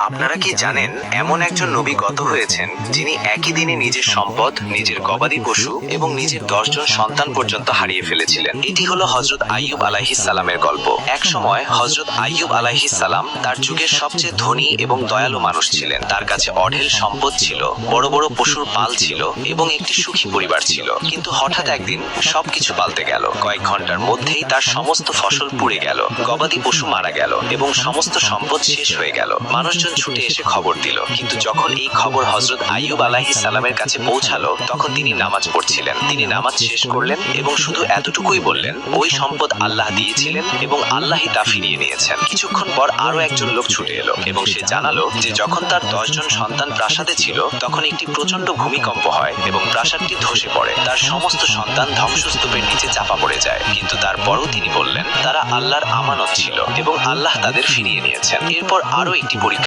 আপনারা কি জানেন এমন একজন নবী গত হয়েছেন যিনি একই দিনে নিজের সম্পদ, নিজের গবাদি পশু এবং নিজের 10 জন সন্তান পর্যন্ত হারিয়ে ফেলেছিলেন। এটি হলো হযরত আইয়ুব আলাইহিস সালামের গল্প। এক সময় হযরত আইয়ুব আলাইহিস সালাম তার যুগের সবচেয়ে ধনী এবং দয়ালু মানুষ ছিলেন। তার কাছে অঢেল সম্পদ ছিল, বড় বড় পশুর পাল ছিল এবং একটি সুখী পরিবার ছিল। কিন্তু হঠাৎ একদিন সবকিছু পাল্টে গেল। কয়েক ঘন্টার মধ্যেই তার সমস্ত ফসল পুড়ে গেল, গবাদি পশু মারা গেল এবং সমস্ত সম্পদ শেষ হয়ে গেল। মানুষজন ছুটে এসে খবর দিল, কিন্তু যখন এই খবর হযরত আইয়ুব আলাইহিস সালামের কাছে পৌঁছালো তখন তিনি নামাজ পড়ছিলেন। তিনি নামাজ শেষ করলেন এবং শুধু এতটুকুই বললেন, ওই সম্পদ আল্লাহ দিয়েছিলেন এবং আল্লাহই তা ফিরিয়ে নিয়েছেন। কিছুক্ষণ পর আরো একজন লোক ছুটে এলো এবং সে জানালো যে যখন তার 10 জন সন্তান প্রাসাদে ছিল তখন একটি প্রচন্ড ভূমিকম্প হয় এবং প্রাসাদটি ধসে পড়ে। তার সমস্ত সন্তান ধ্বংসস্তূপের নিচে চাপা পড়ে যায়। কিন্তু তারপরও তিনি বললেন তারা আল্লাহর আমানত ছিল এবং আল্লাহ তাদের ফিরিয়ে নিয়েছেন। এরপর আরো একটি পরীক্ষা